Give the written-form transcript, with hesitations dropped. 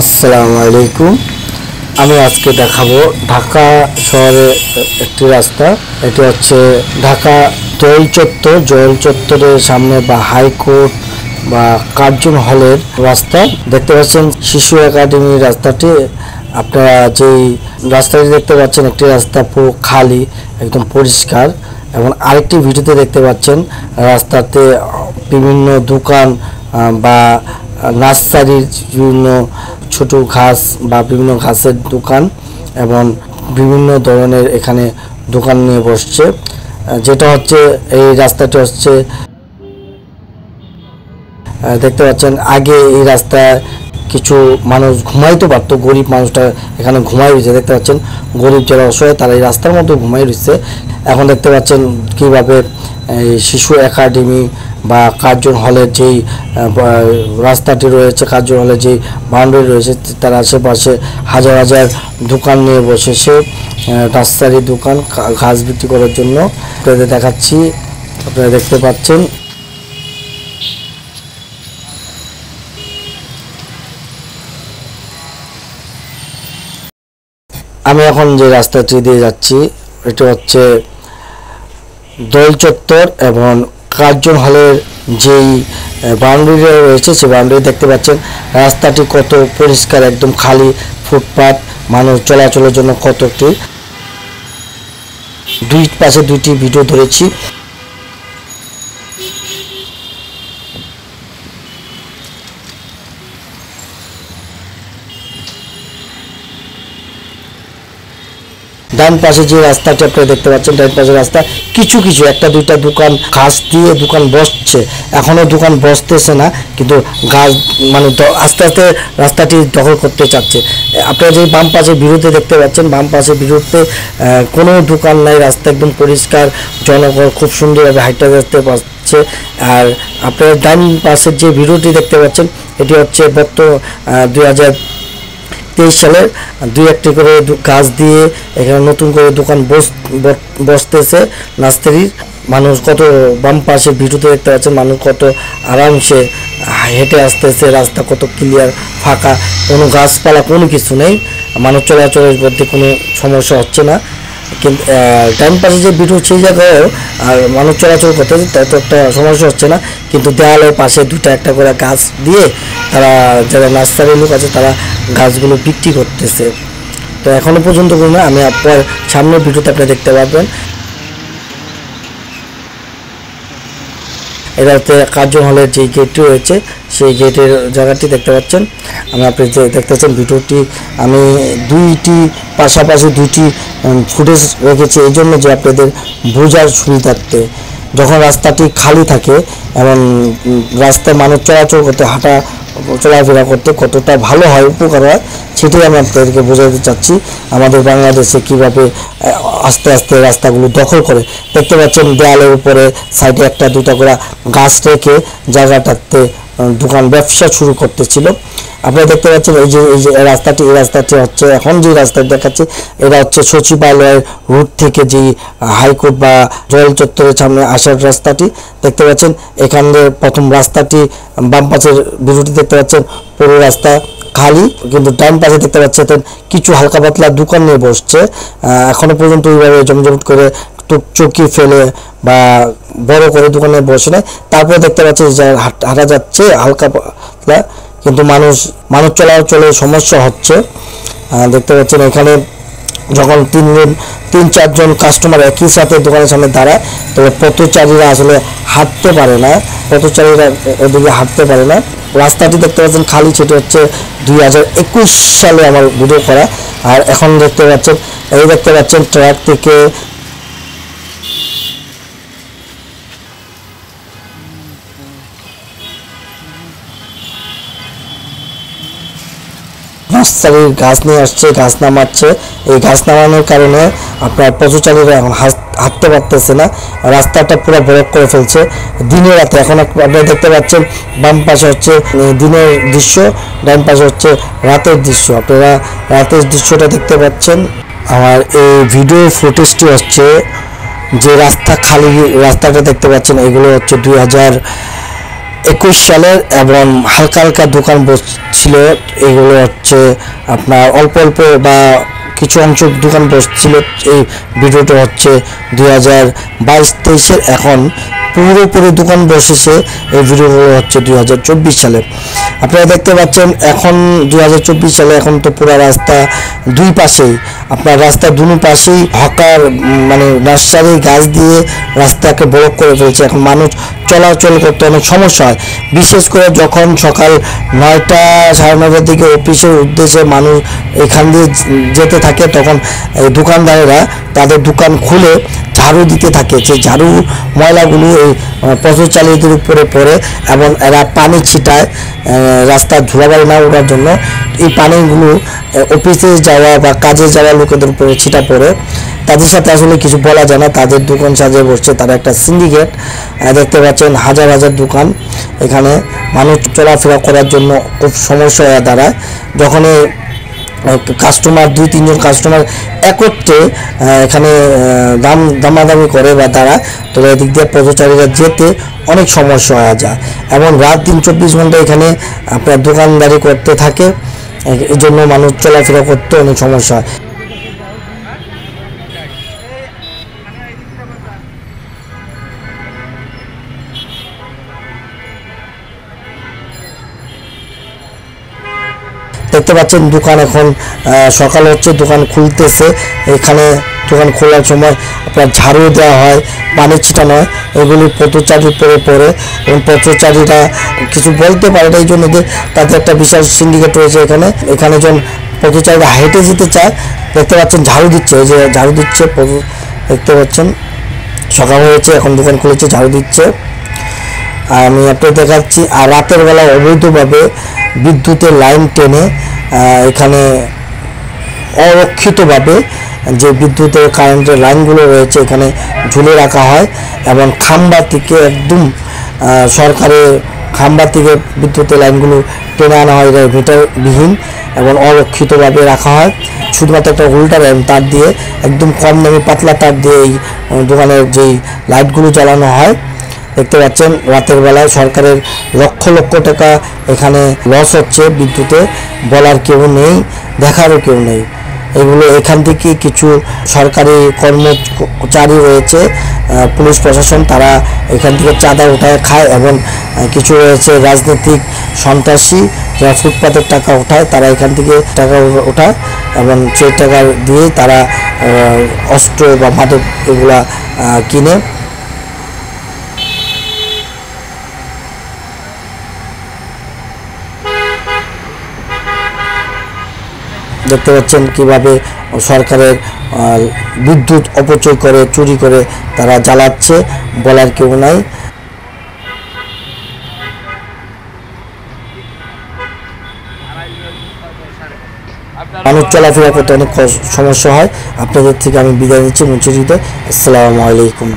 আসসালামু আলাইকুম। আমি আজকে দেখাবো ঢাকা শহরে একটি রাস্তা। এটি হচ্ছে ঢাকা জয়েল চত্বর। জয়েল চত্বরের সামনে বা হাইকোর্ট বা কার্জন হলের রাস্তা দেখতে পাচ্ছেন। শিশু একাডেমি রাস্তাটি, আপনারা যেই রাস্তাটি দেখতে পাচ্ছেন একটি রাস্তা পুরো খালি, একদম পরিষ্কার। এবং আরেকটি ভিডিওতে দেখতে পাচ্ছেন রাস্তাতে বিভিন্ন দোকান বা নার্সারির বিভিন্ন ছোট ঘাস বা বিভিন্ন ঘাসের দোকান এবং বিভিন্ন ধরনের এখানে দোকান নিয়ে বসছে। যেটা হচ্ছে এই রাস্তাটি হচ্ছে দেখতে পাচ্ছেন আগে এই রাস্তায় কিছু মানুষ ঘুমাইতে পারতো, গরিব মানুষটা এখানে ঘুমাই রয়েছে। দেখতে পাচ্ছেন গরিব যারা অসহায় তারা এই রাস্তার মধ্যে ঘুমাই রয়েছে। এখন দেখতে পাচ্ছেন কীভাবে এই শিশু একাডেমি বা কার্জন হলের যেই রাস্তাটি রয়েছে, কার্জন হলের যেই বাউন্ডারি রয়েছে, তার আশেপাশে হাজার হাজার দোকান নিয়ে বসেছে। নার্সারি দোকান ঘাস বিক্রি করার জন্য আপনাদের দেখাচ্ছি, আপনারা দেখতে পাচ্ছেন। আমি এখন যে রাস্তাটি দিয়ে যাচ্ছি এটা হচ্ছে দোল চত্বর এবং কার্জন হলের যেই বাউন্ডারি রয়েছে সেই বাউন্ডারি দেখতে পাচ্ছেন। রাস্তাটি কত পরিষ্কার, একদম খালি ফুটপাত, মানুষ চলাচলের জন্য কতটি। দুই পাশে দুইটি ভিডিও ধরেছি। ডান পাশে যে রাস্তাটি আপনারা দেখতে পাচ্ছেন, ডান পাশের রাস্তা কিছু কিছু একটা দুইটা দোকান ঘাস দিয়ে দোকান বসছে, এখনো দোকান বসতেছে না, কিন্তু গাছ মানে আস্তে আস্তে রাস্তাটি দখল করতে চাচ্ছে। আপনারা যে বাম পাশে বিরুদ্ধে দেখতে পাচ্ছেন, বাম পাশে বিরুদ্ধে কোনো দোকান নাই, রাস্তা একদম পরিষ্কার, জনগণ খুব সুন্দরভাবে হাইটা দেখতে পাচ্ছে। আর আপনারা ডান পাশের যে ভিডিওটি দেখতে পাচ্ছেন এটি হচ্ছে 2023 সালের 2-1টি করে গাছ দিয়ে এখানে নতুন করে দোকান বসতেছে নার্সারির। মানুষ কত বাম পাশে ভিডিওতে দেখতে পাচ্ছেন মানুষ কত আরামসে হেঁটে আসতেছে, রাস্তা কত ক্লিয়ার ফাঁকা, কোনো গাছপালা কোনো কিছু নেই, মানুষ চলাচলের মধ্যে কোনো সমস্যা হচ্ছে না। কিন্তু ডান পাশে যে ভিডিও সেই জায়গায়ও আর মানুষ চলাচল করতেছে, তত একটা সমস্যা হচ্ছে না। কিন্তু দেওয়ালের পাশে দুটা একটা করে গাছ দিয়ে তারা যারা নার্সারির লোক আছে তারা গাছগুলো বিক্রি করতেছে। তো এখনও পর্যন্ত কোনো না, আমি আপনার সামনের ভিডিওতে আপনি দেখতে পারবেন। এটা হচ্ছে কার্জন হলের যে গেটটি রয়েছে সেই গেটের জায়গাটি দেখতে পাচ্ছেন। আমি আপনি যে দেখতে পাচ্ছেন ভিডিওটি আমি দুইটি পাশাপাশি দুইটি ফুটেজ রেখেছি এই জন্য যে আপনাদের বোঝার সুবিধার্থে। যখন রাস্তাটি খালি থাকে এবং রাস্তায় মানুষ চলাচল করতে চলাফেরা করতে কতটা ভালো হয়, উপকার হয়, সেটাই আমি আপনাদেরকে বোঝাতে চাচ্ছি। আমাদের বাংলাদেশে কীভাবে আস্তে আস্তে রাস্তাগুলো দখল করে। দেখতে পাচ্ছেন দেয়ালের উপরে সাইডে একটা দুটা করে গাছ রেখে জায়গাটাতে দোকান ব্যবসা শুরু করতেছিল। আপনারা দেখতে পাচ্ছেন এই যে রাস্তাটি হচ্ছে এখন যে রাস্তাটি দেখাচ্ছে এটা হচ্ছে সচিবালয়ের রুট থেকে যে হাইকোর্ট বা জয়েল চত্বরের সামনে আসার রাস্তাটি দেখতে পাচ্ছেন। এখানে প্রথম রাস্তাটি বাম পাশের ভিডিওটি দেখতে পাচ্ছেন পুরো রাস্তা খালি, কিন্তু ডান পাশে দেখতে পাচ্ছেন কিছু হালকা পাতলা দোকান নিয়ে বসছে। এখনো পর্যন্ত এইভাবে জমজমট করে চৌকি ফেলে বা বড় করে দোকানে বসে নেয়। তারপরে দেখতে পাচ্ছি যে হাঁটা যাচ্ছে হালকা পাতলা, কিন্তু মানুষ চলাচলের সমস্যা হচ্ছে। দেখতে পাচ্ছেন এখানে যখন 3-4 কাস্টমার একই সাথে দোকানের সামনে দাঁড়ায়, তবে পথচারীরা আসলে হাঁটতে পারে না, ওদিকে হাঁটতে পারে না। রাস্তাটি দেখতে পাচ্ছেন খালি, সেটি হচ্ছে 2021 সালে আমার ভিডিও করা। আর এখন দেখতে পাচ্ছেন ট্রাক থেকে নার্সারির গাছ নিয়ে আসছে, গাছ নামাচ্ছে। এই গাছ নামানোর কারণে আপনার পথচারীরা এখন হাঁটতে পারতেছে না, রাস্তাটা পুরো ব্লক করে ফেলছে দিনে রাতে। এখন আপনারা দেখতে পাচ্ছেন বাম পাশে হচ্ছে দিনের দৃশ্য, ডান পাশে হচ্ছে রাতের দৃশ্য। আপনারা রাতের দৃশ্যটা দেখতে পাচ্ছেন। আমার এই ভিডিও ফুটেজটি হচ্ছে যে রাস্তাটা দেখতে পাচ্ছেন, এগুলো হচ্ছে 2000 21 সালের এবং হালকা হালকা দোকান বসছিল। এগুলো হচ্ছে আপনার অল্প অল্প বা কিছু অংশ দোকান বসছিল। এই ভিডিওটা হচ্ছে 2022-23-এর। এখন পুরোপুরি দোকান বসেছে এই ভিডিওগুলো হচ্ছে 2024 সালে। আপনারা দেখতে পাচ্ছেন এখন 2024 সালে এখন তো পুরো রাস্তা দুই পাশেই, আপনার রাস্তা দুই পাশেই হকার মানে নার্সারি গাছ দিয়ে রাস্তাকে ব্লক করে ফেলছে। এখন মানুষ চলাচল করতে অনেক সমস্যা হয়, বিশেষ করে যখন সকাল 9টা 9:30 দিকে অফিসের উদ্দেশ্যে মানুষ এখান দিয়ে যেতে থাকে, তখন এই দোকানদারেরা তাদের দোকান খুলে ঝাড়ু দিতে থাকে। যে ঝাড়ু ময়লাগুলো এই পথচারীদের উপরে পড়ে এবং এরা পানি ছিটায় রাস্তার ধুলাবালি না ওঠার জন্য। এই পানিগুলো অফিসে যাওয়া বা কাজে যাওয়া লোকেদের উপরে ছিটা পড়ে। তাদের সাথে আসলে কিছু বলা যায় না, তাদের দোকান সাজিয়ে বসছে, তারা একটা সিন্ডিকেট। দেখতে পাচ্ছেন হাজার হাজার দোকান, এখানে মানুষ চলাফেরা করার জন্য খুব সমস্যা হয়ে দাঁড়ায়। যখন কাস্টমার 2-3 জন কাস্টমার একত্রে এখানে দামাদামি করে বা তারা, তো এদিক দিয়ে পথচারীরা যেতে অনেক সমস্যা হয়ে যায় এবং রাত দিন 24 ঘন্টা এখানে আপনার দোকানদারি করতে থাকে। এই জন্য মানুষ চলাফেরা করতে অনেক সমস্যা হয়। দেখতে পাচ্ছেন দোকান এখন সকাল হচ্ছে, দোকান খুলতেছে। এখানে দোকান খোলার সময় আপনার ঝাড়ু দেওয়া হয়, পানি ছিটানো হয়, এগুলি পথচারীর পরে পড়ে এবং পথচারীরা কিছু বলতে পারে না। এই জন্য যে তাদের একটা বিশাল সিন্ডিকেট রয়েছে এখানে। এখানে যখন পথচারীরা হেঁটে যেতে চায়, দেখতে পাচ্ছেন ঝাড়ু দিচ্ছে, এই যে ঝাড়ু দিচ্ছে, দেখতে পাচ্ছেন সকাল হয়েছে এখন দোকান খুলেছে, ঝাড়ু দিচ্ছে। আর আমি আপনাকে দেখাচ্ছি। আর রাতের বেলা অবৈধভাবে বিদ্যুতের লাইন টেনে এখানে অরক্ষিতভাবে যে বিদ্যুতের কারেন্টের লাইনগুলো রয়েছে এখানে ঝুলে রাখা হয় এবং খাম্বা থেকে একদম সরকারের খাম্বা থেকে বিদ্যুতের লাইনগুলো টেনে আনা হয় মিটারবিহীন এবং অরক্ষিতভাবে রাখা হয়। শুধুমাত্র একটা হোল্ডার তার দিয়ে, একদম কম দামি পাতলা তার দিয়ে এই দোকানের যেই লাইটগুলো জ্বালানো হয়। দেখতে পাচ্ছেন রাতের বেলায় সরকারের লক্ষ লক্ষ টাকা এখানে লস হচ্ছে বিদ্যুতে, বলার কেউ নেই, দেখারও কেউ নেই। এগুলো এখান থেকে কিছু সরকারি কর্মচারী রয়েছে, পুলিশ প্রশাসন, তারা এখান থেকে চাঁদা উঠায় খায় এবং কিছু রয়েছে রাজনৈতিক সন্ত্রাসী যারা ফুটপাতের টাকা ওঠায়, তারা এখান থেকে টাকা ওঠায় এবং সেই টাকা দিয়ে তারা অস্ত্র বা মাদক এগুলা কিনে। দেখতে পাচ্ছেন কিভাবে সরকারের বিদ্যুৎ অপচয় করে, চুরি করে তারা জ্বালাচ্ছে, বলার কেউ নাই। মানুষ চলাফেরা করতে অনেক সমস্যা হয়। আপনাদের থেকে আমি বিদায় নিচ্ছি মুন্সিগঞ্জ। আসসালামু আলাইকুম।